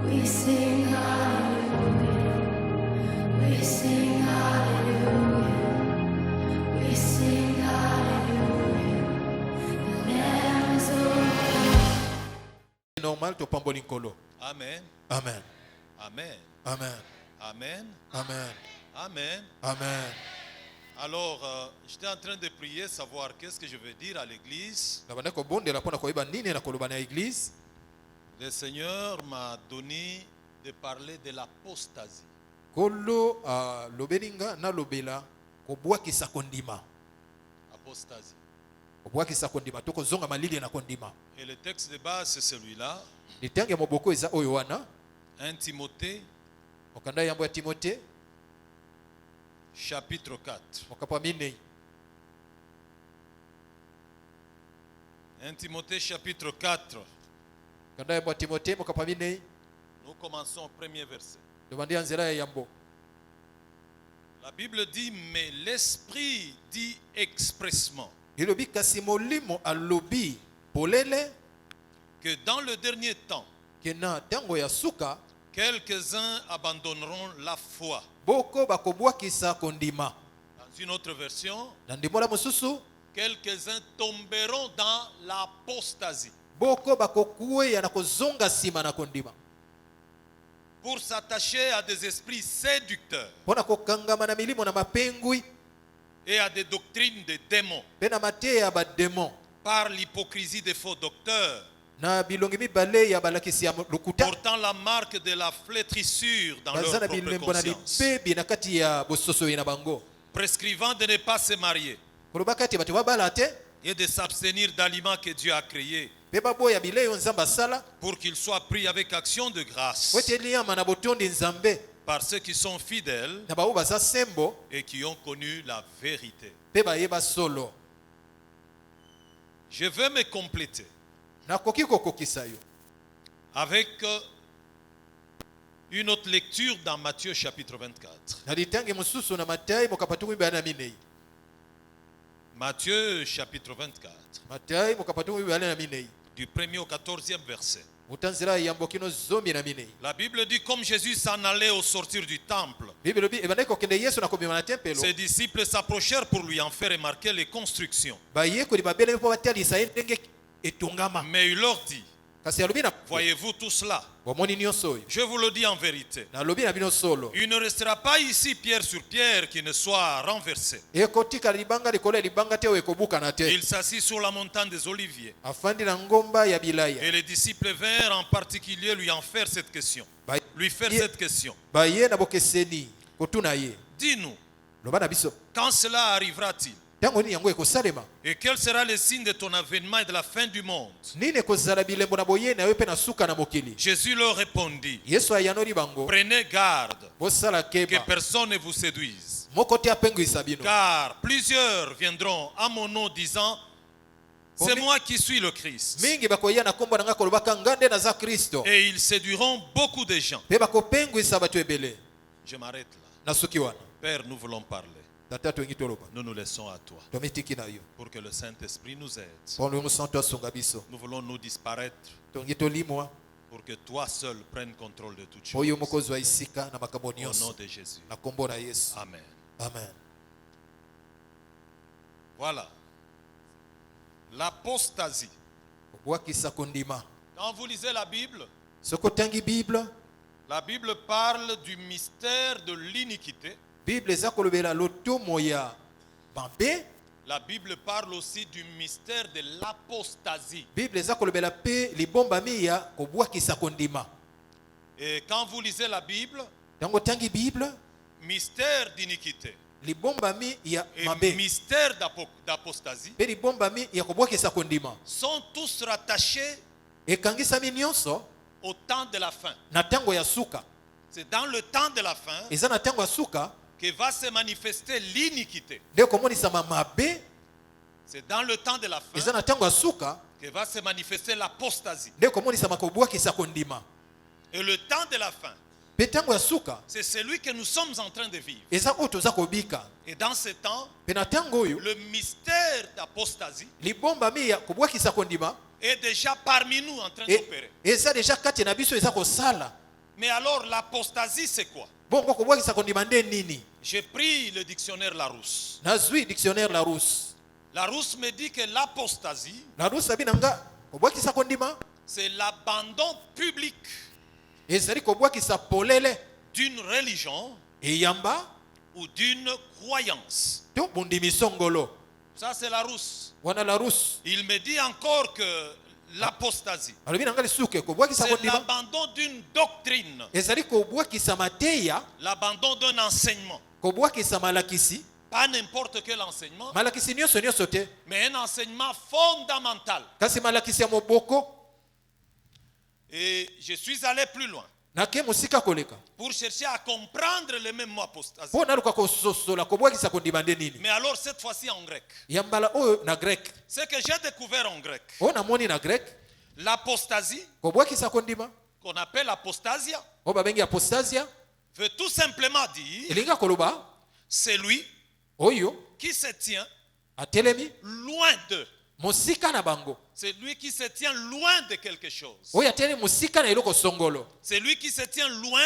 We sing hallelujah. We sing hallelujah. We sing hallelujah. The Lamb is over. Normal to pamboli nkolo. Amen. Amen. Amen. Amen. Amen. Amen. Amen. Amen. Alors, j'étais en train de prier, savoir qu'est-ce que je veux dire à l'église. Nabanda kobondela mpona koyeba nini na koloba na église. Le Seigneur m'a donné de parler de l'apostasie. Kolo lobelinga na lobela kobwakisa kondima. Apostasie. Kobwakisa kondima to kozonga malili na kondima. Et le texte de base, c'est celui-là. Litangi ya moboko eza oyo wana. 1 Timothée, Mokanda yambo ya Timothée chapitre 4. mokapa minei. 1 Timothée, chapitre 4. Mokanda yambo ya Timothée mokapa minei. Nous commençons au premier verset. Lobandi ya nzela ya yambo. La Bible dit, mais l'Esprit dit expressement Ilobi kasi molimo alobi polele que dans le dernier temps, kena tango ya suka quelques-uns abandonneront la foi. boko bakobwakisa kondima. Dans une autre version, Na ndimola mosusu quelques-uns tomberont dans l'apostasie boko bakokuya na kozonga sima na kondima pour s'attacher à des esprits séducteurs mpona kokangama na milimo na mapengwi et à des doctrines de démons mpe na mateya ya bademon par l'hypocrisie des faux docteurs, na bilongi mibale ya balakisi ya lokuta portant la marque de la flétrissure dans baza leur na propre bilembo na conscience, libebi na kati ya bososo na bango prescrivant de ne pas se marier koloba kati bato babala te et de s'abstenir d'aliments que Dieu a créés mpe baboya bilei oyo nzambe asala pour qu'ils soient pris avec action de grâce po ete eliama na botondi nzambe par ceux qui sont fidèles na baoyo baza sembo et qui ont connu la vérité. mpe bayeba solo. Je veux me compléter Nakoki kokokisa yo avec une autre lecture dans Matthieu chapitre 24. na litangi mosusu na Matayi mokapa tuku mibale na minei. Matthieu chapitre 24, Matayi mokapa tuku mibale na minei. du 1er au 14e verset. Utanzira yambo kino zomi na minei. La Bible dit, comme Jésus s'en allait au sortir du temple, Bible lobi ebandaki kokende Yesu na kobima na tempelo. ses disciples s'approchèrent pour lui en faire remarquer les constructions. Bayekoli babelemi mpo batalisa ye ndenge etongama. Mais il leur dit, Kasi alobi na voyez-vous tout cela? bomoni nyonso oyo. Je vous le dis en vérité. Nalobi na bino solo. Il ne restera pas ici pierre sur pierre qui ne soit renversée. Ekotika libanga likolo ya libanga te oyo ekobukana te. Il s'assit sur la montagne des Oliviers. Afandi na ngomba ya Et bilaya. les disciples vinrent en particulier lui faire cette question. Baye na bokeseni kotuna ye. Dis-nous, Loba na biso. quand cela arrivera-t-il? Tango nini yango ekosalema? Et quel sera le signe de ton avènement et de la fin du monde? Nini ekozala bilembo na boye na yo mpe na suka na mokili? Jésus leur répondit, Yesu ayanoli bango. prenez garde Bosala que keba. personne ne vous séduise. Moko te apengwisa bino. Car plusieurs viendront à mon nom disant, c'est Combien- moi qui suis le Christ. Mingi bakoya na kombo na nga kolobaka ngande naza Kristo. Et ils séduiront beaucoup de gens. Mpe bakopengwisa bato ebele. Je m'arrête là. Na suki wana. Père, nous voulons parler. Tata toyengi toloba. Nous nous laissons à toi Tomitiki na yo. pour que le Saint-Esprit nous aide. Pour le musanto asunga biso. Nous voulons nous disparaître Tongi tolimwa. pour que toi seul prennes contrôle de toutes Oyo choses. mokozi wa isika na makambo Au nom nyonso. de Jésus. Na kombo na Yesu. Amen. Amen. Voilà. L'apostasie. Obwakisa kondima. Quand vous lisez la Bible, Soko tangi Bible. la Bible parle du mystère de l'iniquité. Bible eza kolobela lotomo ya mabe. La Bible parle aussi du mystère de l'apostasie. Bible eza kolobela pe libombami ya kobwakisa kondima. Et quand vous lisez la Bible, Tango tangi Bible. mystère d'iniquité Libombami ya et mabe. mystère d'apostasie Pe libombami ya kobwakisa kondima. sont tous rattachés Ekangisami nyonso au temps de la fin. na tango ya suka. C'est dans le temps de la fin Eza na tango ya suka que va se manifester l'iniquité. nde komonisama mabe. C'est dans le temps de la Eza fin na tango ya suka que va se manifester l'apostasie. nde komonisama kobwakisa kondima. Et le temps de la fin, Pe tango ya suka c'est celui que nous sommes en train de vivre. eza oyo toza kobika. Et dans ce temps, Pe na tango oyo le mystère d'apostasie libombami ya kobwakisa kondima est déjà parmi nous en train d'opérer. eza deja kati na biso eza kosala. Mais alors l'apostasie c'est quoi? bongo kobwakisa kondima nde nini? J'ai pris le dictionnaire Larousse. Nazwi dictionnaire Larousse. Larousse me dit que l'apostasie Larousse abi nanga kobwakisa kondima c'est l'abandon public ezali kobwakisa polele d'une religion eyamba ou d'une croyance. to bundimi songolo. Ça c'est Larousse. Wana Larousse Il me dit encore que l'apostasie alobi nanga lisuke kobwakisa c'est kondima l'abandon d'une doctrine, ezali kobwakisa mateya, l'abandon d'un enseignement. kobwakisa malakisi, Pas n'importe quel enseignement, malakisi nyonso nyonso te, mais un enseignement fondamental. kasi malakisi ya moboko. Et je suis allé plus loin Nake musika koleka pour chercher à comprendre le même mot apostasie. mpo naluka kososola kobwakisa kondima nde nini. Mais alors cette fois-ci en grec. Ya mbala oyo na grek, Ce que j'ai découvert en grec, oyo namoni na grek, l'apostasie, kobwakisa kondima qu'on appelle apostasia, oyo babengi apostasia, veut tout simplement dire elinga koloba celui oyo qui se tient atelemi loin d'eux. mosika na bango, C'est lui qui se tient loin de quelque chose. oyo atelemi mosika na eloko songolo, C'est lui qui se tient loin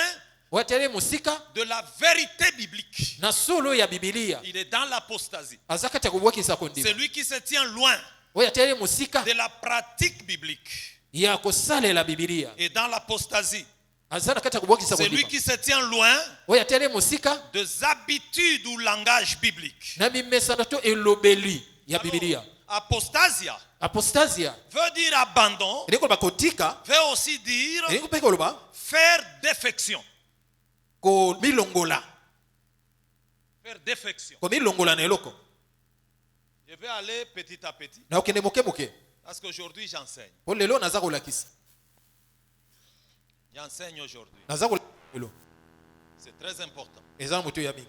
oyo atelemi mosika de la vérité biblique. na solo ya bibilia, Il est dans l'apostasie. aza kati ya kobwakisa C'est kondima, lui qui se tient loin oyo atelemi mosika de la pratique biblique. ya kosalela bibilia, Et dans l'apostasie, aza na kati ya kobwakisa c'est lui kondima, qui se tient loin oyo atelemi mosika des habitudes ou langage biblique. na mimesano to elobeli ya Alors, bibilia. apostasia Apostasia veut dire abandon, elingi koloba kotika, veut aussi dire elingi mpe koloba faire défection. komilongola, Faire défection. komilongola na eloko. Je vais aller petit à petit Na okende moke moke, parce qu'aujourd'hui j'enseigne. po lelo naza kolakisa, J'enseigne aujourd'hui. naza kolakisa lelo, C'est très important. eza na moto ya mingi.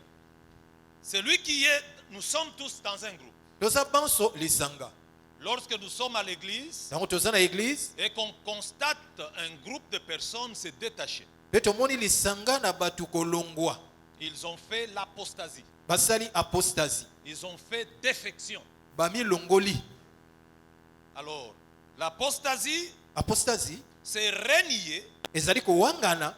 Celui qui est, nous sommes tous dans un groupe. Toza banso lisanga, Lorsque nous sommes à l'église ntango toza na église et qu'on constate un groupe de personnes se détacher, mpe tomoni lisanga na bato kolongwa, ils ont fait l'apostasie. basali apostasie, Ils ont fait défection. bamilongoli. Alors, l'apostasie, Apostasie c'est renier ezali kowangana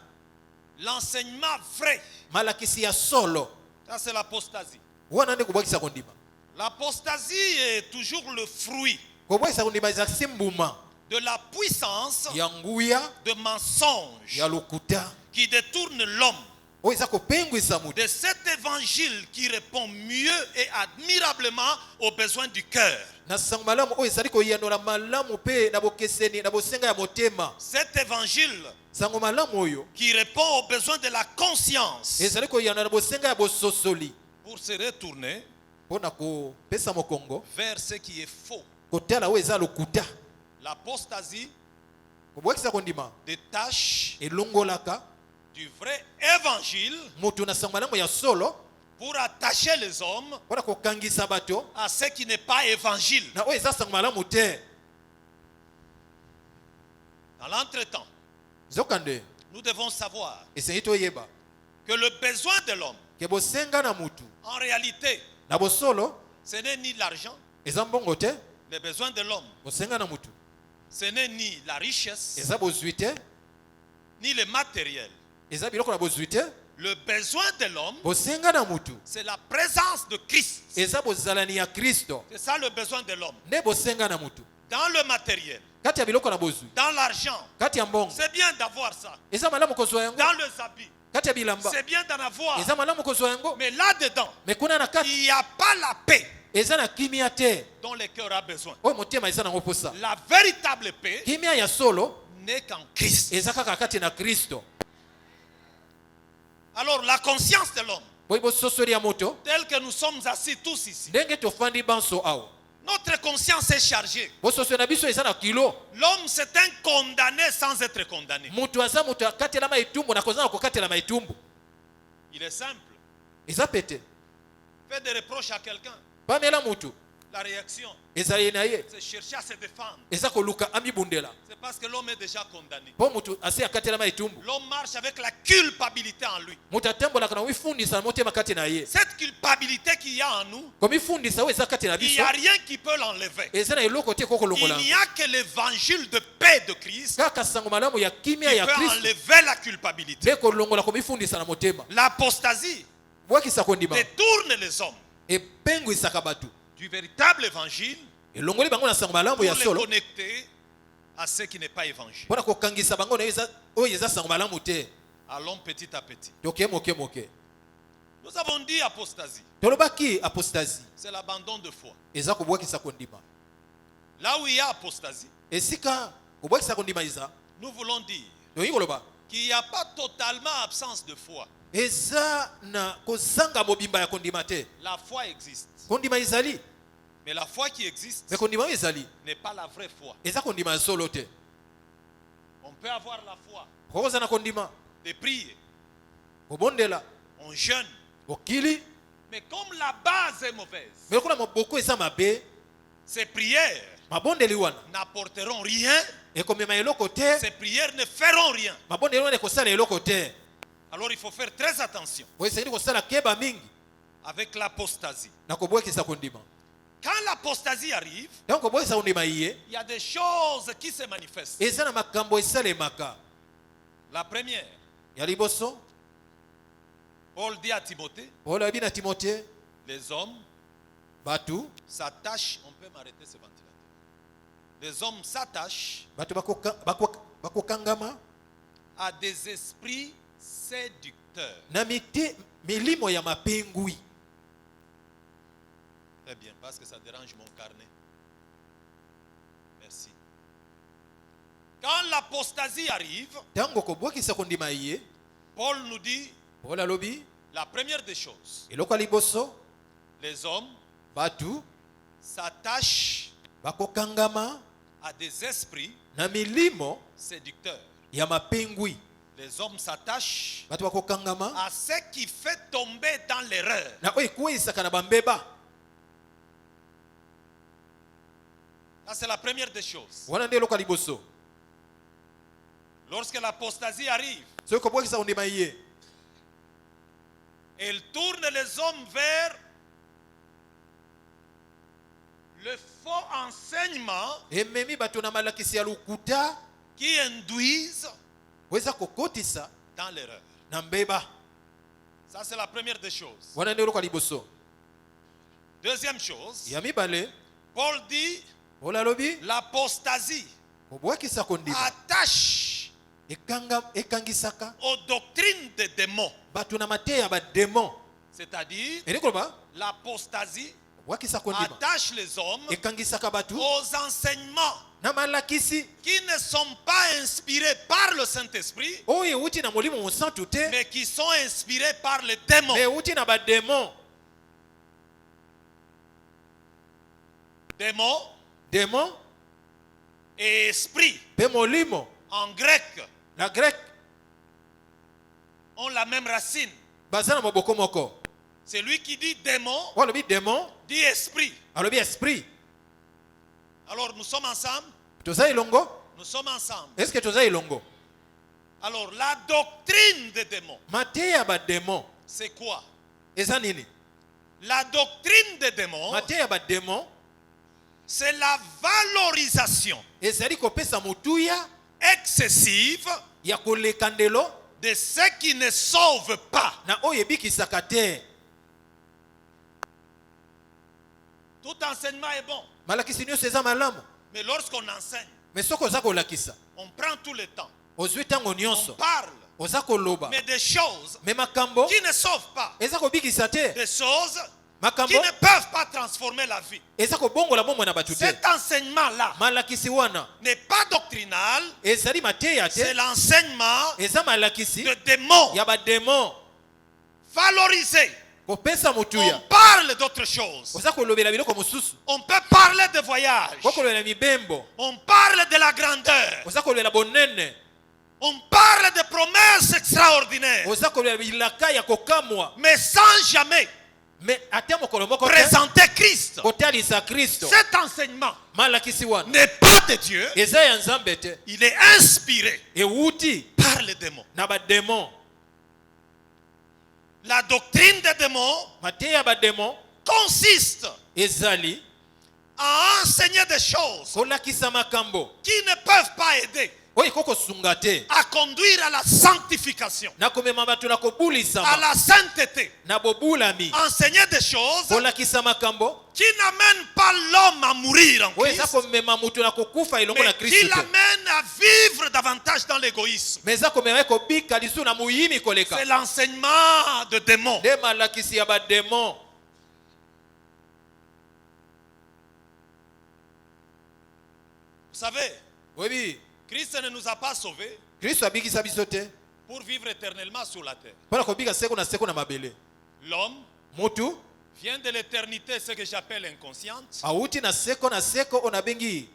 l'enseignement vrai. malakisi ya solo, Ça, c'est l'apostasie. wana nde kobwakisa kondima. L'apostasie est toujours le fruit Kobwakisa kondima ezalisi mbuma de la puissance ya nguya de mensonge ya lokuta qui détourne l'homme oyo eza kopengwisa moto de cet évangile qui répond mieux et admirablement aux besoins du cœur. na sango malamu oyo ezali koyanola malamu mpe na bokeseni na bosenga ya motema. Cet évangile Sango malamu oyo qui répond aux besoins de la conscience ezali koyanola na bosenga ya bososoli pour se retourner mpo na kopesa mokongo vers ce qui est faux. kotala oyo eza lokuta. L'apostasie Kobwakisa kondima détache elongolaka du vrai évangile moto na sango malamu ya solo pour attacher les hommes mpo na kokangisa bato à ce qui n'est pas évangile. na oyo eza sango malamu te. Dans l'entretemps, Zokande nous devons savoir esengi toyeba que le besoin de l'homme, ke bosenga na mutu en réalité, na bosolo ce n'est ni l'argent. eza mbongo te. Le besoin de l'homme, Bosenga na mutu ce n'est ni la richesse, eza bozwi te, ni le matériel. eza biloko na bozwi te. Le besoin de l'homme, Bosenga na mutu c'est la présence de Christ. eza bozalani ya Kristo. C'est ça le besoin de l'homme. Nde bosenga na mutu Dans le matériel, kati ya biloko na bozwi, dans l'argent, kati ya mbongo c'est bien d'avoir ça. eza malamu kozwa yango, Dans les habits, kati ya bilamba c'est bien d'en avoir. eza malamu kozwa yango, Mais là-dedans, me kuna na kati il n'y a pas la paix eza na kimia te dont le cœur a besoin. oyo motema eza nango posa. La véritable paix Kimia ya solo n'est qu'en Christ. eza kaka kati na Kristo. Alors la conscience de l'homme, Boyi bososoli ya moto telle que nous sommes assis tous ici, ndenge tofandi banso awa, notre conscience est chargée. bososoli na biso eza na kilo. L'homme c'est un condamné sans être condamné. Mutu aza mutu akatela maitumbu na kozala kokatela maitumbu. Il est simple. Eza pete Fais des reproches à quelqu'un. pamela mutu La réaction, ezali na ye c'est chercher à se défendre. eza koluka amibundela C'est parce que l'homme est déjà condamné. mpo mutu asi akatelama etumbu L'homme marche avec la culpabilité en lui. mutu atambolaka na komifundisa na motema kati na ye Cette culpabilité qu'il y a en nous, komifundisa oyo eza kati na il n'y biso a rien qui peut l'enlever. eza na eloko te kokolongola Il n'y a que l'évangile de paix de Christ kaka sango malamu ya kimia qui ya peut kristo enlever la culpabilité. nde kolongola komifundisa na motema L'apostasie bwakisa kondima détourne les hommes epengwisaka bato du véritable évangile elongoli bango na sango malamu pour ya les solo connecter à ce qui n'est pas évangile. mpona kokangisa bango na oyo eza sango malamu te Allons petit à petit. toke moke moke Nous avons dit apostasie, tolobaki apostasie c'est l'abandon de foi. eza kobwakisa kondima Là où il y a apostasie, esika kobwakisa kondima eza nous voulons dire toyingi koloba qu'il n'y a pas totalement absence de foi. eza na kozanga mobimba ya kondima te La foi existe. kondima ezali Mais la foi qui existe me kondima oyo ezali n'est pas la vraie foi. eza kondima ya solo te On peut avoir la foi kokozala kondima de prier, kobondela on jeûne. okili Mais comme la base est mauvaise, me lokola maboko eza mabe ces prières mabondeli wana n'apporteront rien. ekomema eloko te Ces prières ne feront rien. mabondeli wana ekosala eloko te Alors il faut faire très attention oyo esengeli kosala keba mingi avec l'apostasie. na kobwakisa kondima Quand l'apostasie arrive, ntango kobwakisa kondima iye il y a des choses qui se manifestent. eza na makambo esalemaka La première, ya liboso Paul dit à Timothée, olobi na timote les hommes bato s'attachent, on peut m'arrêter ce ventilateur. Les hommes s'attachent bato bakokangama à des esprits séducteurs. na milimo ya mapengwi Très bien, parce que ça dérange mon carnet. Merci. Quand l'apostasie arrive, ntango kobwakisa kondima iye Paul nous dit polo alobi la première des choses. eloko ya liboso Les hommes bato s'attachent bakokangama à des esprits na milimo séducteurs. ya mapengwi Les hommes s'attachent bato bakokangama à ce qui fait tomber dans l'erreur. na oyo ekweyisaka na bambeba Ça, c'est la première des choses. wana nde eloko ya liboso Lorsque l'apostasie arrive, soki kobwakisa kondima iye elle tourne les hommes vers le faux enseignement ememi bato na malakisi ya lokuta qui induisent oyo eza kokotisa dans l'erreur. na mbeba Ça, c'est la première des choses. wana nde eloko ya liboso Deuxième chose, ya mibale Paul dit polo alobi l'apostasie kobwakisa kondima attache ekangisaka aux doctrines des démons. bato na mateya ya bademon C'est-à-dire, eli koloba l'apostasie kobwakisa kondima attache les hommes ekangisaka bato aux enseignements na malakisi qui ne sont pas inspirés par le Saint-Esprit, oyo euti na molimo mosantu te mais qui sont inspirés par les démons. me euti na bademon Démons demon et esprit, mpe molimo en grec, na grek ont la même racine. baza na maboko moko Celui qui dit démon oyo alobi demon dit esprit. alobi esprit Alors nous sommes ensemble. toza elongo Nous sommes ensemble. eske toza elongo Alors la doctrine des démons, mateya ya bademon c'est quoi? eza nini La doctrine des démons, mateya ya bademon c'est la valorisation ezali kopesa motuya excessive ya koleka ndelo de ceux qui ne sauvent pas. na oyo ebikisaka te Tout enseignement est bon, malakisi nyonso eza malamu mais lorsqu'on enseigne, me soki oza kolakisa on prend tout le temps, ozwi ntango on nyonso parle, oza koloba mais des choses me makambo qui ne sauvent pas, eza kobikisa te des choses makambo qui ne peuvent pas transformer la vie. eza kobongola bomoi na bato te Cet enseignement-là malakisi wana n'est pas doctrinal, ezali mateya c'est te l'enseignement eza malakisi de démons ya bademon valorisé. kopesa On motuya parle d'autres choses. oza kolobela biloko mosusu On peut parler de voyage. okolobela mibembo On parle de la grandeur. oza kolobela bonene On parle de promesses extraordinaires. oza kolobela bilaka ya kokamwa Mais sans jamais me ate mokolo moko te présenter Christ. kotalisa Kristo Cet enseignement malakisi wana n'est pas de Dieu. eza ya Nzambe te, Il est inspiré ewuti par les démons. na bademon. La doctrine des démons mateya ya bademon consiste ezali à enseigner des choses kolakisa makambo qui ne peuvent pas aider oyo kokosunga te à conduire à la sanctification, na komema bato na à kobulisama la sainteté. na bobulami. Enseigner des choses kolakisa makambo qui n'amènent pas l'homme à mourir en oyo eza Christ, komema mutu na kokufa elongo na mais qui Kristo te, l'amènent à vivre davantage dans l'égoïsme. me eza komema ye kobika lisu na muyimi koleka. C'est l'enseignement de démons. nde malakisi ya bademon. Vous savez, oyebi Christ ne nous a pas sauvés Kristo abikisa biso te pour vivre éternellement sur la terre. mpona kobika seko na mabele. L'homme mutu vient de l'éternité, ce que j'appelle inconsciente, awuti na seko oyo nabengi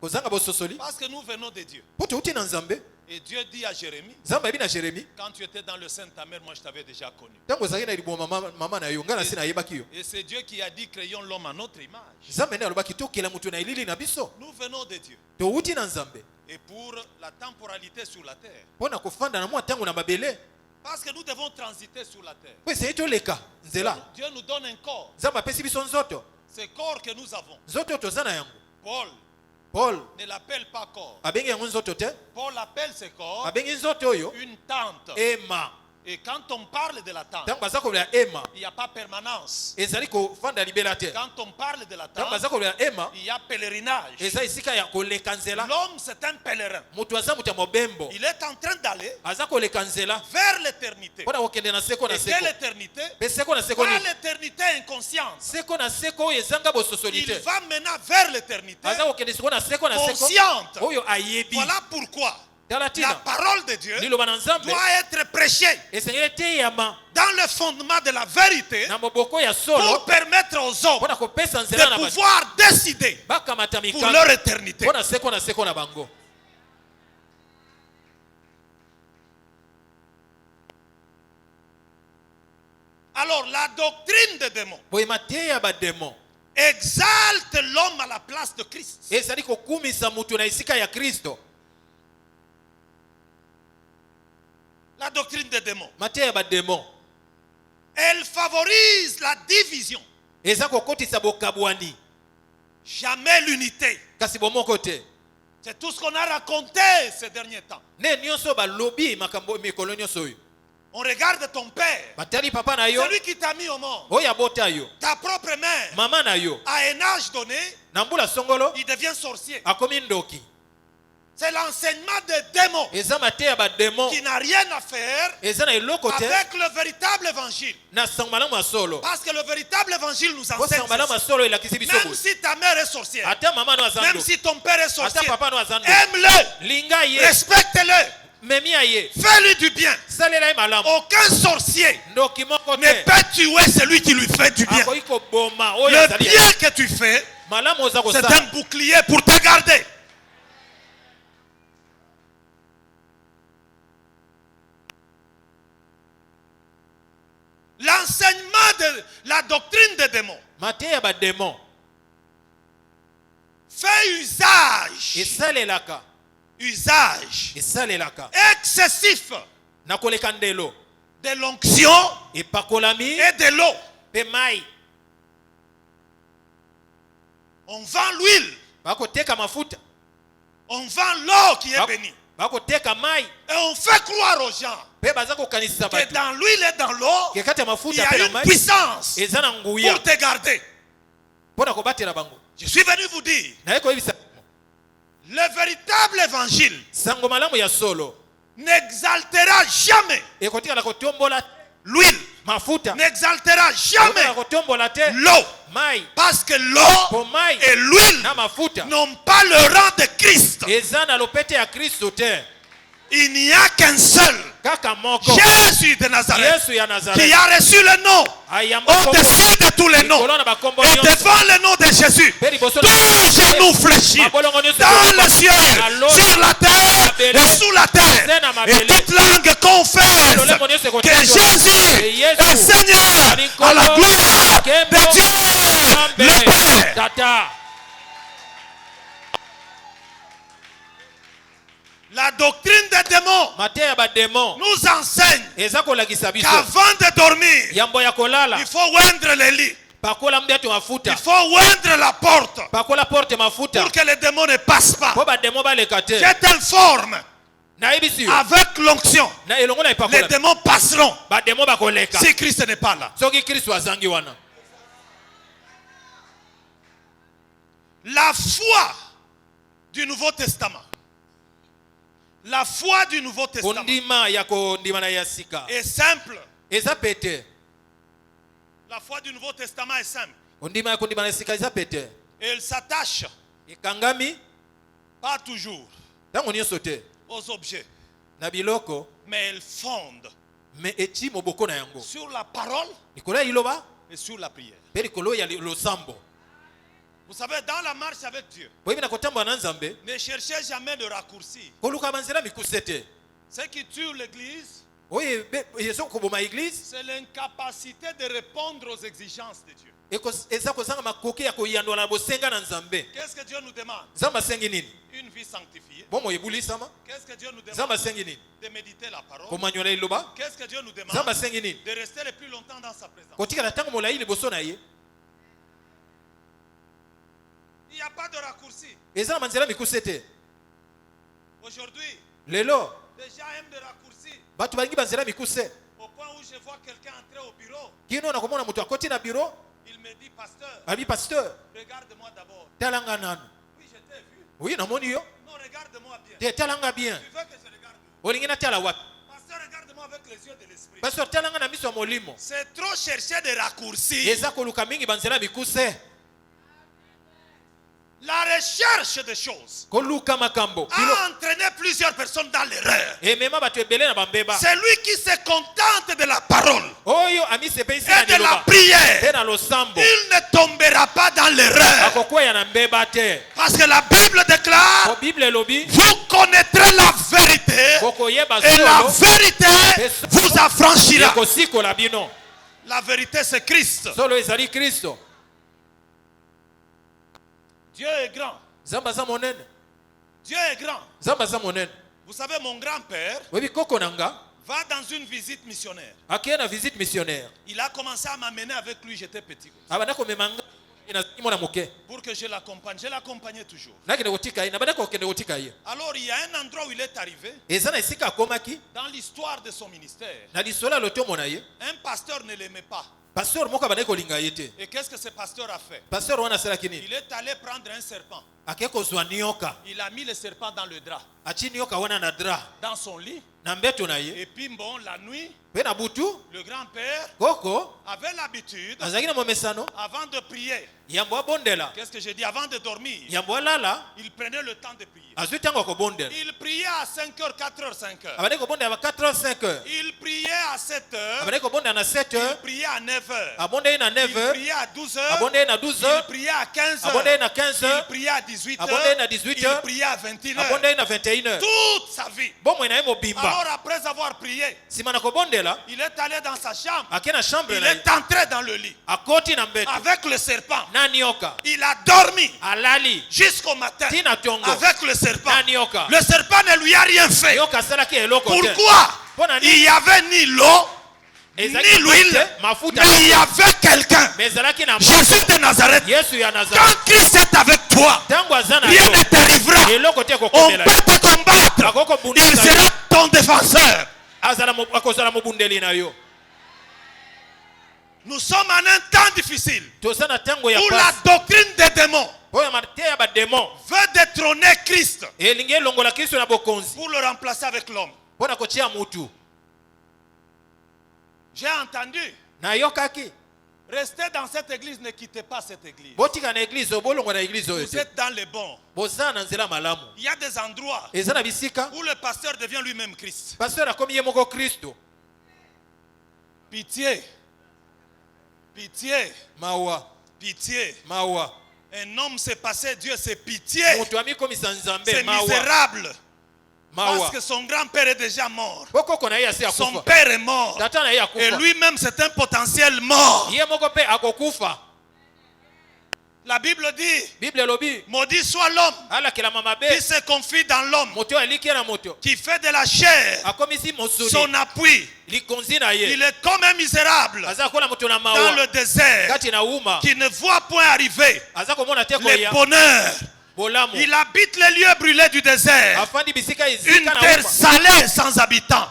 kozanga bososoli parce que nous venons de Dieu. po touti na Nzambe. Et Dieu dit à Jérémie, Nzambe ayebi na Jeremi quand tu étais dans le sein de ta mère, moi je t'avais déjà connu. ntango ozalaki na liboma mama na yo ngai na si nayebaki yo. Et c'est Dieu qui a dit, créons l'homme à notre image. Nzambe nde alobaki tokela mutu na elili na biso. Nous venons de Dieu. Touti na Nzambe Et pour la temporalité sur la terre, mpona kofanda na mwa ntango na mabele parce que nous devons transiter sur la terre. po esengeli toleka nzela. Dieu nous donne un corps. Nzambe apesi biso nzoto, Ce corps que nous avons, nzoto oyo toza na yango. Paul Paul ne l'appelle pas corps. abengi yango nzoto te, Paul appelle ce corps abengi nzoto oyo une tente. ema. Et quand on parle de la tente, ntango baza kolela ema il n'y a pas permanence. ezali kofanda libela te. Quand on parle de la ntango tente, baza kolela ema il y a pèlerinage. eza esika ya koleka nzela. L'homme, c'est un pèlerin. Mutu aza mutu ya mobembo, Il est en train d'aller aza koleka nzela vers l'éternité. mpona kokende na seko na Et seko. quelle éternité? Mpe seko na seko Pas nini? l'éternité inconsciente. Seko na seko oyo ezanga bososoli Il te, va maintenant vers l'éternité aza kokende siko na seko consciente. oyo ayebi. Voilà pourquoi tala la tina parole de Dieu liloba na Nzambe doit être prêchée esengeli eteyama dans le fondement de la vérité na moboko ya pour solo permettre aux hommes mpona kopesa nzela de na bato pouvoir décider bakamata pour mikanda leur éternité. mpona seko na bango. Alors la doctrine des démons boye mateya ya bademon exalte l'homme à la place de Christ. ezali kokumisa mutu na esika ya Kristo. La doctrine des démons, mateya ya bademon elle favorise la division, eza kokotisa bokabwani, jamais l'unité. kasi bomoko te. C'est tout ce qu'on a raconté ces derniers temps. ne nyonso balobi makambo mikolo nyonso oyo On regarde ton père, batali papa na yo celui qui t'a mis au monde, oyo abota yo, ta propre mère. mama na yo À un âge donné, na mbula songolo il devient sorcier. akomi ndoki. C'est l'enseignement des démons eza mateya ya bademon qui n'a rien à faire eza na eloko te avec le véritable évangile. na sango malamu ya solo. Parce que le véritable évangile nous po enseigne sango malamu ya ceci. solo elakisi biso Même boye. si ta mère est sorcière, ata mama no aza même ndoki, si ton père est ata sorcier, papa no aza ndoki, aime-le, linga ye, respecte-le, memi ya ye, fais-lui du bien. salela ye malamu. Aucun sorcier ndoki moko ne te peut tuer celui qui lui fait du bien. akoki koboma oyo Le azali ya bien que tu fais, malamu oza c'est kosala. un bouclier pour te garder. L'enseignement de la doctrine des démons mateya ya bademon fait usage esalelaka excessif na koleka ndelo de l'onction epakolami et de l'eau. mpe mai. On vend l'huile, bakoteka mafuta, on vend l'eau qui est bénie. bakoteka mai Et on fait croire aux gens mpe baza kokanisa que bato dans l'huile et dans l'eau, ke kati ya il y mafuta a mpe na une mai puissance eza na nguya pour te garder. mpona kobatela bango. Je suis venu vous dire, naye koyebisa le véritable évangile sango malamu ya solo n'exaltera jamais ekotikala kotombola l'huile, mafuta, n'exaltera jamais ekotikala kotombola te l'eau. mai. Parce que l'eau Po mai et l'huile na mafuta n'ont pas le rang de Christ. eza na lopete ya Kristo te. Il n'y a qu'un seul, kaka moko Jésus de Nazareth, Yesu ya qui Nazareth a reçu le nom ayamba kombo au-dessus de tous les noms. likolo na bakombo Et nyonso devant le nom de Jésus, pe liboso tous na genoux fléchis mabolongo nyonso dans le ciel, sur la terre et sous la terre. Et toute langue confesse que Jésus est Seigneur à la gloire de Dieu le Père. tata La doctrine des démons mateya ya bademo nous enseigne eza kolakisa biso qu'avant de dormir, yambo ya kolala il faut oindre les lits. pakola mbiato mafuta Il faut oindre la porte pakola porte mafuta pour que les démons ne passent pas. po bademo baleka te Je t'informe, nayebisi yo avec l'onction, na elongo na les epakola démons passeront bademo bakoleka si Christ n'est pas là. soki kristo azangi wana La foi du Nouveau Testament, la foi du Nouveau Testament kondima ya kondima na ya sika est simple. eza pete La foi du Nouveau Testament est simple. kondima ya kondima na sika eza pete Et elle s'attache ekangami pas toujours ntango nyonso te aux objets, na biloko mais elle fonde me eti moboko na yango sur la parole likolo ya liloba et sur la prière. mpe likolo ya losambo. Vous savez, dans la marche avec Dieu, boyebi na kotambola na nzambe ne cherchez jamais de raccourci. koluka banzela mikuse te Ce qui tue l'Église, oyo eza koboma eglise c'est l'incapacité de répondre aux exigences de Dieu. eza kozanga makoki ya koyandola na bosenga na nzambe. Qu'est-ce que Dieu nous demande? nzambe asengi nini? Une vie sanctifiée. bomo ebulisama. Qu'est-ce que Dieu nous nzambe demande? asengi nini? De méditer la parole. komanyola liloba. Qu'est-ce que Dieu nous demande? nzambe asengi nini? De rester le plus longtemps dans sa présence. kotikala ntango molai liboso na ye. Il n'y a pas de raccourci. eza na banzela mikuse te. Aujourd'hui, lelo les gens aiment des raccourcis bato balingi banzela mikuse au point où je vois quelqu'un entrer au bureau. kino nakomona moto akoti na biro Il me dit, pasteur, abi pasteur regarde-moi d'abord. talanga nanu. Oui, je t'ai vu. oyi namoni yo Non, regarde-moi bien. te talanga bien. Tu veux que je regarde où? olingi natala wapi? Pasteur, regarde-moi avec les yeux de l'esprit. pasteur talanga na miso ya molimo. C'est trop chercher des raccourcis. eza koluka mingi banzela mikuse La recherche des choses koluka makambo a entraîné plusieurs personnes dans l'erreur. emema bato ebele na bambeba. C'est lui qui se contente de la parole oyo amisepelisi et na de la liloba prière. te na losambo Il ne tombera pas dans l'erreur. akokwea na mbeba te. Parce que la Bible déclare, po bible elobi vous connaîtrez la vérité bokoyeba et la solo vérité vous affranchira. ekosikola bino. La vérité c'est Christ. solo ezali kristo. Dieu est grand. nzambe aza monene. Dieu est grand. nzambe aza monene. Vous savez, mon grand-père oyebi koko na nga va dans une visite missionnaire. akeye na visite missionnaire Il a commencé à m'amener avec lui, j'étais petit. abanda komema nga nazalaki mwana moke Pour que je l'accompagne. Je l'accompagnais toujours. nakende kotika ye nabanda kokende kotika ye. Alors il y a un endroit où il est arrivé, eza na esika akomaki dans l'histoire de son ministère. na lisolo ya lotomo na ye. Un pasteur ne l'aimait pas. pasteur moko abandaki kolinga ye te. Et qu'est-ce que ce pasteur a fait? pasteur wana asalaki nini? Il est allé prendre un serpent. akei kozwa nioka Il a mis le serpent dans le drap, atie nioka wana na dra dans son lit. na mbeto na ye. Et puis bon, la nuit, mpe na butu le grand-père koko avait l'habitude, azalaki na momesano avant de prier, yambo abondela qu'est-ce que je dis? Avant de dormir, yambo alala il prenait le temps de prier. azwi ntango ya kobondela. Il priait à 5h, 4h, 5h. abandaki kobondela ba 4h 5h Il priait à 7h. abandaki kobondela na Il 7h priait à 9h. abondeli na Il 9h priait à 12h. abondeli na Il 12h priait à 15h. abondeli na Il 15h priait à 18h. abondeli na Il 18h priait à 21h. abondeli na 21h Toute sa vie. bomoi na ye mobimba. Alors après avoir prié, nsima na kobondela il est allé dans sa chambre. ake na chambre Il na ye est entré dans le lit akoti na mbeto avec le serpent. na nioka Il a dormi alali jusqu'au matin tina tongo avec le serpent. na nioka. Le serpent ne lui a rien fait. nioka asalaki eloko te. Pourquoi? Mpona Il nini? n'y avait ni l'eau, ni ezalaki l'huile, te, mafuta mais il y avait quelqu'un. mais ezalaki na Jésus de Nazareth. yesu ya Quand nazareth. Christ est avec toi, ntango aza na rien yo ne t'arrivera. eloko te On ekokomela yo. peut te combattre. Akoko Il bundisa yo. sera ton défenseur. akozala mobundeli na yo. Nous sommes en un temps difficile toza na ntango ya où la pasi doctrine des démons oyo mateya ya bademo veut détrôner Christ elingi elongola kristo na bokonzi pour le remplacer avec l'homme. mpo na kotia mutu. J'ai entendu nayokaki Restez dans cette église, ne quittez pas cette église. botika na église obolongo na église oyo Vous te. êtes dans les bons. Boza na nzela malamu. Il y a des endroits Eza na bisika où le pasteur devient lui-même Christ. pasteur akomi ye moko Kristo. Pitié. Pitié. Mawa, Pitié. mawa. Un homme s'est passé, Dieu c'est pitié. Moto amikomisa nzambe C'est mawa. misérable. Parce Mawa. que son grand-père est déjà mort. Bokoko na ye asi Son akufa. père est mort. Tata na ye Et akufa. lui-même c'est un potentiel mort. Ye moko pe akokufa. La Bible dit, Bible elobi maudit soit l'homme alakela mama qui be se confie dans l'homme, moto aliki na moto qui fait de la chair akomisi mosuni son appui. likonzi na ye Il est comme un misérable aza kola moto na dans mawa le désert kati na uma qui ne voit point arriver aza komona te les koya bonheurs. bolamu Il habite les lieux brûlés du désert, afandi bisika une ezika na terre uma salée sans habitants.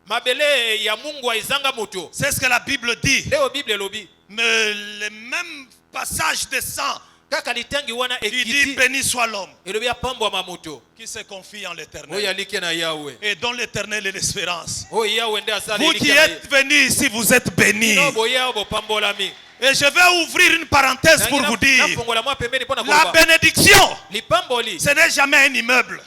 mabele ya Mungu aizanga moto. C'est ce que la Bible dit. Leo Bible elobi Mais le même passage descend. kaka litangi wana Il dit ekiti béni soit l'homme elobi apambwa moto qui se confie en oyo l'éternel aliki na Yawe et dont l'éternel est l'espérance. oyo Yawe nde asala Vous qui êtes venus ici, vous êtes bénis. no boya bopambolami Et je vais ouvrir une parenthèse pour vous dire, nafongola mwa pembeni mpona la koloba bénédiction, lipamboli ce n'est jamais un immeuble.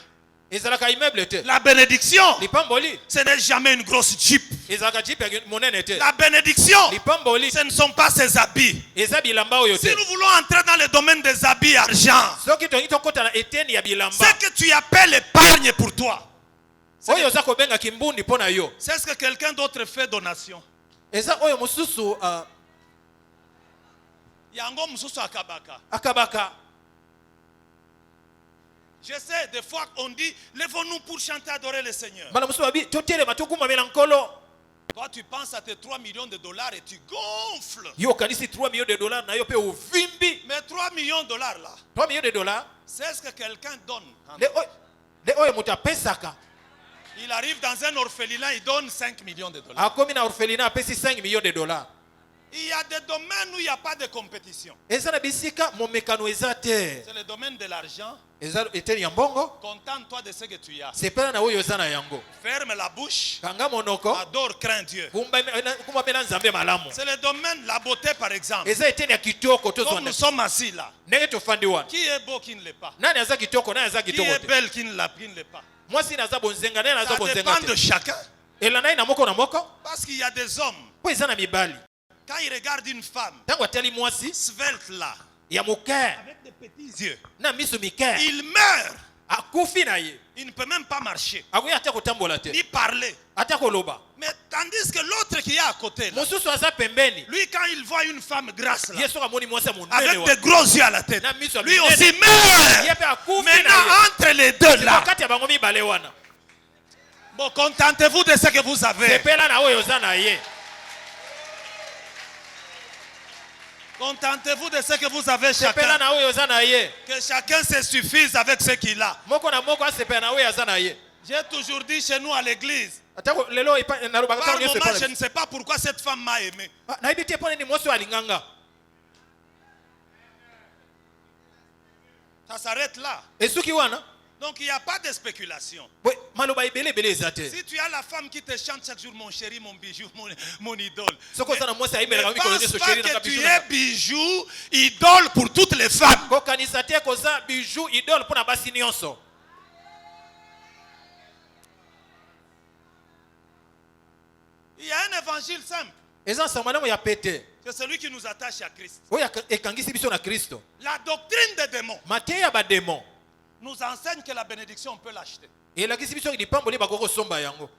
ezalaka immeuble te. La bénédiction, Lipamboli ce n'est jamais une grosse jeep. ezalaka jipe monene te. La bénédiction, Lipamboli ce ne sont pas ses habits. eza bilamba oyo Si te. nous voulons entrer dans le domaine des habits argent, Soki tongi tokota na eteni ya bilamba ce que tu appelles épargne pour toi, oyo oza kobenga kimbundi mpo na yo c'est ce que quelqu'un d'autre fait donation. eza oyo mosusu Yango mususu akabaka. akabaka. Je sais, des fois on dit, lèvons-nous pour chanter, adorer le Seigneur. Bana mosusu babi totelema tokumamela nkolo. Toi, tu penses à tes 3 millions de dollars et tu gonfles. Yo okanisi 3 millions de dollars na yo pe ovimbi. Mais 3 millions de dollars là, 3 millions de dollars c'est ce que quelqu'un donne. le oyo moto apesaka Il arrive dans un orphelinat, il donne 5 millions de dollars. akomi na orphelinat apesi 5 millions de dollars. Il y a des domaines où il n'y a pas de compétition. eza na bisika momekano eza te. C'est le domaine de l'argent. eza eteni ya mbongo Contente-toi de ce que tu as. sepela na oyo eza na yango. Ferme la bouche. Kanga monoko Adore, crains Dieu. kumbamela nzambe malamu. C'est le domaine, la beauté par exemple. eza eteni ya kitoko Comme tozwa nous sommes assis là. ndenge tofandi wana. Qui est beau, qui ne l'est pas? Nani aza kitoko nani aza Qui kitoko est te. belle, qui ne l'est pas? Mwasi naza bonzenga nani naza Ça bonzenga dépend de te. chacun. Elanai na moko na moko Parce qu'il y a des hommes, po eza na mibali quand ils regardent une femme ntango atali mwasi svelte là, ya moke avec des petits yeux, na miso mike il meurt. akufi na ye Il ne peut même pas marcher, akoki ata kotambola te ni parler. ata koloba. Mais tandis que l'autre qui est à côté, là, mosusu aza pembeni lui quand il voit une femme grasse là, ye soki amoni mwasi ya monene avec wana des gros yeux à la tête, na miso ya lui minene, aussi ye meurt. mpe akufi Maintenant, na ye. entre les deux là, kati ya bango mibale wana bon, contentez-vous de ce que vous avez. sepela na oyo oza na ye. Contentez-vous de ce que vous avez sepela chacun. na oyo oza na ye. Que chacun se suffise avec ce qu'il a. moko na moko asepela na oyo aza na ye. J'ai toujours dit chez nous à l'église, atako lelo nalobaka par ntango nyonso moment, je epai ne sais pas pourquoi cette femme m'a aimé. nayebi te mpo nini mwasi oyo alinganga. Ça s'arrête là. esuki wana Donc il n'y a pas de spéculation. boye maloba ebele ebele eza te. Si tu as la femme qui te chante chaque jour, mon chéri, mon bijou, mon idole, soki oza na mwasi ne ayimelaka mikolo pense nyonso pas sheri que nanga tu bijou es bijou, idole pour toutes les femmes. kokanisa te koza bijou idole mpo na basi nyonso. Il y a un évangile simple. eza nsango malamu ya pete C'est celui qui nous attache à Christ. oyo ekangisi biso na kristo. La doctrine des démons mateya ya bademon nous enseigne que la bénédiction, on peut l'acheter. elakisi biso lipamboli bakoki kosomba yango.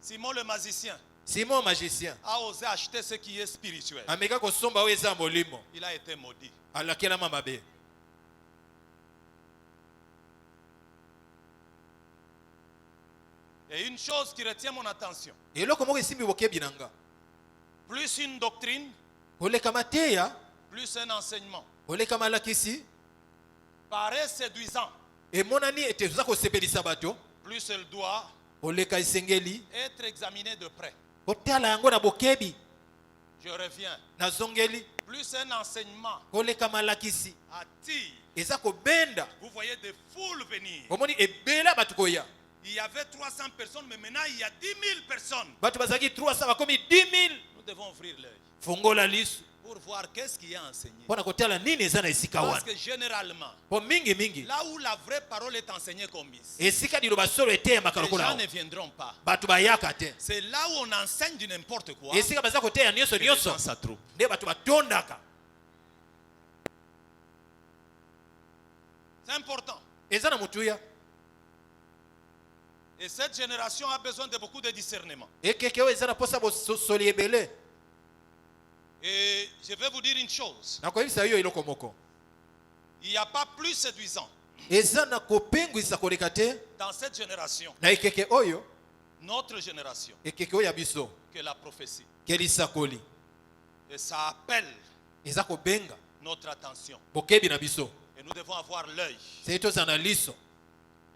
Simon le magicien simon magicien a osé acheter ce qui est spirituel. ameka kosomba oyo eza molimo Il a été maudit. alakelama mabe. Et une chose qui retient mon attention, eloko moko esimbi bokebi na nga plus une doctrine, koleka mateya plus un enseignement, koleka malakisi paraît séduisant, emonani ete toza kosepelisa bato plus elle doit koleka esengeli être examinée de près. kotala yango na bokebi. Je reviens. nazongeli Plus un enseignement koleka malakisi attire. eza kobenda. Vous voyez des foules venir. omoni ebela bato koya Il y avait 300 personnes, mais maintenant il y a 10 000 personnes. bato bazalaki 300 bakomi 10 000. Nous devons ouvrir l'œil fungola liso pour voir qu'est-ce qui est enseigné. mpona kotala nini eza na esika Parce wana que généralement, po mingi là où la vraie parole est enseignée comme ici, esika liloba solo eteyamaka les lokola gens awa ne viendront pas. bato bayaka te C'est là où on enseigne du n'importe quoi. esika baza koteya nyonso que les nyonso gens s'attroupent. nde bato batondaka C'est important. eza na motuya Et cette génération a besoin de beaucoup de discernement. ekeke oyo eza na mposa bosoli ebele Et je vais vous dire une chose. nakoyebisa yo eloko moko Il n'y a pas plus séduisant eza na kopengwisa koleka te dans cette génération, na ekeke oyo notre génération, ekeke oyo ya biso que la prophétie. ke lisakoli Et ça appelle eza kobenga notre attention. bokebi na biso Et nous devons avoir l'œil. sei tozala na liso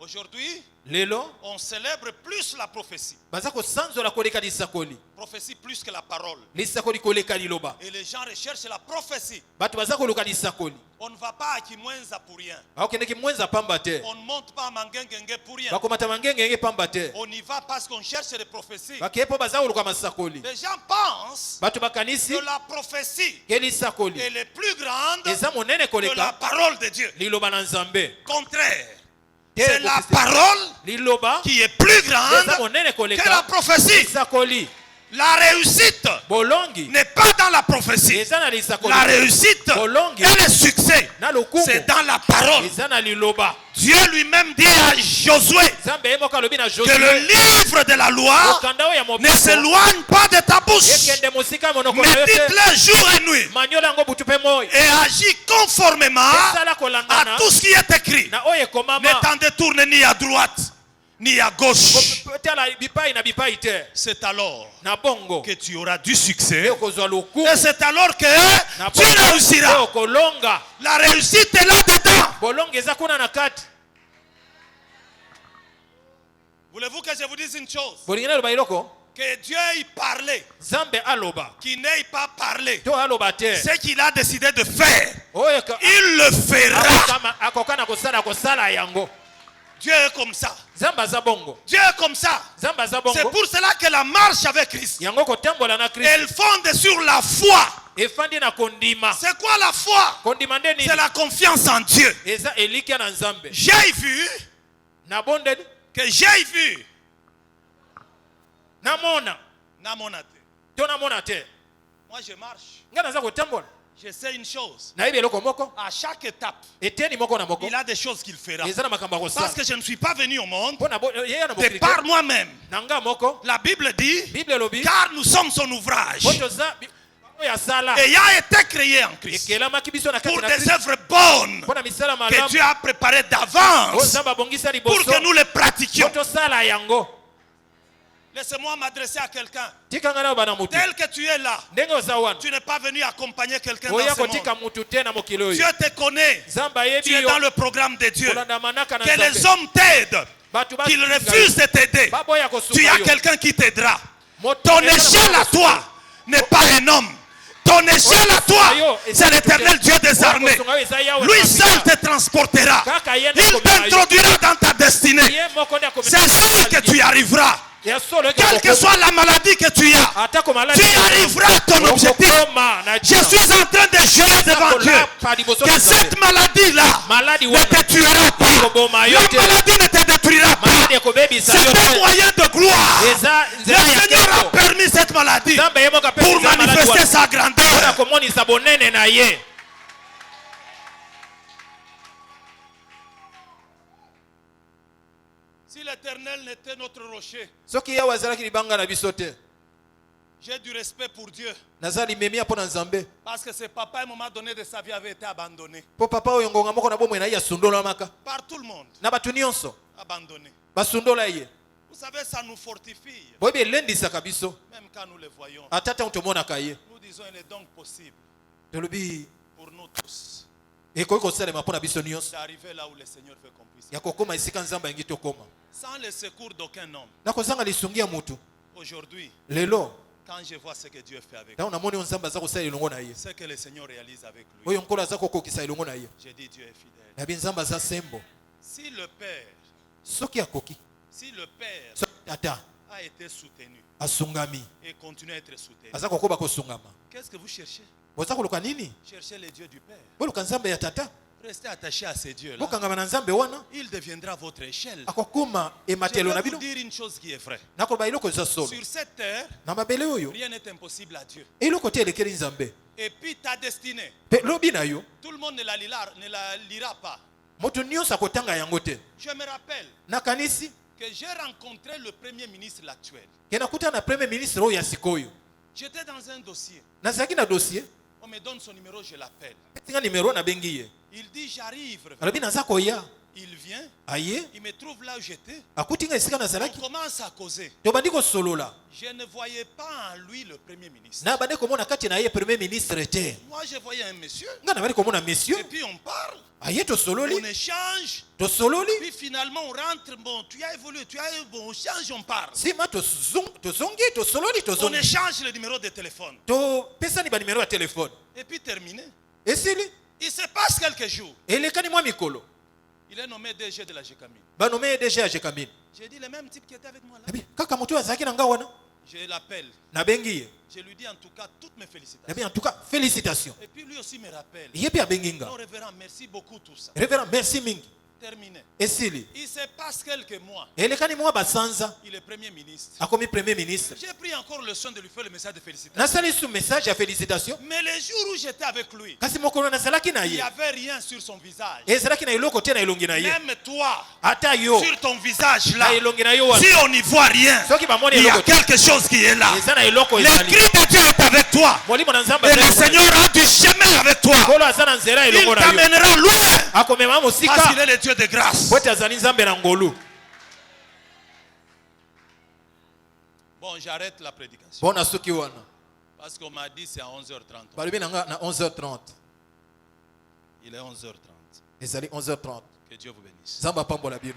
Aujourd'hui, lelo on célèbre plus la prophétie. baza kosanzola koleka lisakoli Prophétie plus que la parole. lisakoli koleka liloba Et les gens recherchent la prophétie. bato baza koluka lisakoli On ne va pas à Kimwenza pour rien. bakokendeki mwenza pamba te On ne monte pas à Mangengenge pour rien. bakomata mangengenge pamba te On y va parce qu'on cherche les prophéties. bakeye mpo baza koluka masakoli Les gens pensent bato bakanisi que la prophétie ke lisakoli elle est plus grande eza monene que la koleka parole de Dieu. liloba na nzambe Contraire. Te C'est la bokisi- parole liloba qui est plus eza grande monene que la koleka prophétie. lisakoli La réussite bolongi n'est pas dans la prophétie. eza na lisakoli La réussite bolongi et le succès, na lokumu c'est dans la parole. eza na liloba Dieu lui-même dit à Josué nzambe ye moko alobi na que le josue livre de la loi okanda oyo ya ne mobeko s'éloigne pas de ta bouche. ekende mosika ya monoko na yo te Médite-le jour et nuit manyola yango butu mpe moi et agis conformément esala à kolandana tout ce qui est écrit. na oyo Ne ekomama t'en détourne ni à droite ni à gauche. tala bipai na bipai te C'est alors na bongo que tu auras du succès. nde okozwa lokumu Et c'est alors que na tu bongo nde réussiras. okolonga La réussite est là-dedans. bolongi eza kuna na kati Voulez-vous que je vous dise une chose? bolingi na loba eloko Que Dieu y parlait, nzambe aloba qu'il n'ait pas parlé. to aloba te Ce qu'il a décidé de faire, oyo il le fera. akoka na kosala yango Dieu est comme ça. nzambe aza bongo Dieu est comme ça. nzambe aza C'est bongo pour cela que la marche avec Christ, yango kotambola na kristo elle fonde sur la foi. efandi na kondima C'est quoi la foi? kondima nde nini C'est la confiance en Dieu. eza elikya na nzambe J'ai vu, nabondeli que j'ai vu. namona Namonate. to namona te Moi je marche. nga naza kotambola Je sais une chose. nayebi eloko moko À chaque étape, eteni moko na moko il a des choses qu'il fera. eza na makambo ya Parce kosala que je ne suis pas venu au monde mpo na yeya na de mokili par te moi-même. na nga moko La Bible dit, bible elobi car nous sommes son ouvrage, po toza oyo asala ayant été créé en Christ, ekelamaki biso na kati pour na des kristo œuvres bonnes mpo na misala que malamu Dieu a préparées oyo d'avance nzambe abongisa pour liboso que nous les po pratiquions. tosala yango Laissez-moi m'adresser à quelqu'un. tikanga na bana mutu Tel que tu es là, ndenge oza wana tu n'es pas venu accompagner quelqu'un dans oya ce monde. kotika mutu te na mokili oyo Dieu te connaît. nzambe Tu ayebi es yo dans le programme de Dieu. kolanda manaka na Que les nzambe hommes t'aident, bato qu'ils refusent de t'aider. baboya Tu kosunga as yo quelqu'un qui t'aidera. Moto Ton eza na échelle bato à toi n'est pas un homme. Ton échelle à toi, c'est l'éternel Dieu des armées. Lui seul te transportera. Il t'introduira dans ta destinée. ye moko nde C'est sûr que tu y arriveras. ya solo Quelle que soit la maladie que tu as, atako maladi tu arriveras à ton objectif. Je suis en train de jurer devant Dieu que cette maladie-là maladi ne te tuera pas. La maladie ne te détruira pas. C'est un moyen de gloire. Le Seigneur a permis cette maladie pour manifester sa grandeur. komonisa bonene na ye Si l'Éternel n'était notre rocher, soki yawe azalaki libanga na biso te j'ai du respect pour Dieu. naza limemia mpo na nzambe Parce que ses papas, à un moment donné de sa vie, avaient été abandonnés. mpo papa oyo ngonga moko na bomoi na ye asundolamaka Par tout le monde. na bato nyonso Abandonnés. basundola ye Vous savez, ça nous fortifie. boyebi elendisaka biso Même quand nous le voyons. ata ntango tomonaka ye Nous disons, il est donc possible tolobi pour nous tous ekoki kosalema mpo na biso nyonso d'arriver là où le Seigneur veut qu'on puisse. ya kokóma esika nzambe alingi tokóma Sans le secours d'aucun homme. na kozanga lisungi ya motu Aujourd'hui, lelo quand je vois ce que Dieu fait avec ntango namoni oyo nzambe aza kosala elongo na ye ce que le Seigneur réalise avec lui, oyo nkolo aza kokokisa elongo na ye j'ai dit Dieu est fidèle. nabi nzambe aza sembo Si le Père, soki akoki si le Père soki tata a a été soutenu asungami et continue à être soutenu. aza kokoba kosungama Qu'est-ce que vous cherchez? boza koluka nini Cherchez les dieux du Père. boluka nzambe ya tata Restez attaché à ces dieux-là. bokangama na nzambe wana Il deviendra votre échelle. akokuma Je ematelo na vais vous bino dire une chose qui est vraie. nakoloba eloko eza solo Sur cette terre, na mabele oyo rien n'est impossible à Dieu. eloko te elekeli nzambe Et puis ta destinée, mpe lobi na yo tout le monde ne la lira pas. moto nyonso akotanga yango te Je me rappelle nakanisi que j'ai rencontré le premier ministre actuel. ke nakutana na premier ministre oyo ya sikoyo J'étais dans un dossier. nazalaki na dossier On me donne son numéro, je l'appelle. tinga nimero nabengi ye Il dit j'arrive. alobi naza koya Il vient, aye il me trouve là où j'étais. akutinga esika On nazalaki commence à causer. tobandi kosolola Je ne voyais pas en lui le premier ministre. na bandi komona kati na ye premier ministre te Moi, je voyais un monsieur. nga nabandi komona Et monsieur puis on parle, aye tosololi on échange. tosololi Puis finalement, on rentre. Bon, tu as évolué, bon, on change, on parle. nsima tozongi tosololi On tozongi échange le numéro de téléphone. topesani banimero ya telefone Et puis terminé. esili Il se passe quelques jours. elekani mwa mikolo Il est nommé DG de la GECAMIN. banome ye deja ya jekamini J'ai dit le même type qui était avec moi là. nabi kaka moto oyo azalaki na nga wana Je l'appelle. nabengi ye Je lui dis en tout cas toutes mes félicitations. nabi en tout cas félicitations Et puis lui aussi me rappelle. ye mpe abengi nga Non, révérend, merci beaucoup tout ça. révérend merci mingi Terminé. esili Il se passe quelques mois. elekani mwa basanza Il est premier ministre. akomi premier ministre J'ai pris encore le soin de lui faire le message de félicitations. nasali su message ya félicitation Mais les jours où j'étais avec lui, kasi mokolo nazalaki na il n'y ye avait rien sur son visage. ezalaki na eloko te na elongi na ye Même toi, ata yo sur ton visage là, na elongi na yo wana si on n'y voit rien, soki bamoni il y a eloko te quelque chose qui est là. eza na eloko ezali L'Esprit de Dieu est avec toi. molimo na nzambe Et le azali na yo. Seigneur a du chemin avec toi. nkolo aza na nzela Il elongo na yo t'amènera loin. akomema Parce qu'il mosika est le Dieu de grâce. po ete azali nzambe na ngolu Bon, j'arrête la prédication. mpona soki wana Parce qu'on m'a dit c'est à 11h30. balobi na nga na 11h30 Il est 11h30. ezali 11h30 Que Dieu vous bénisse. nzambe apambola bino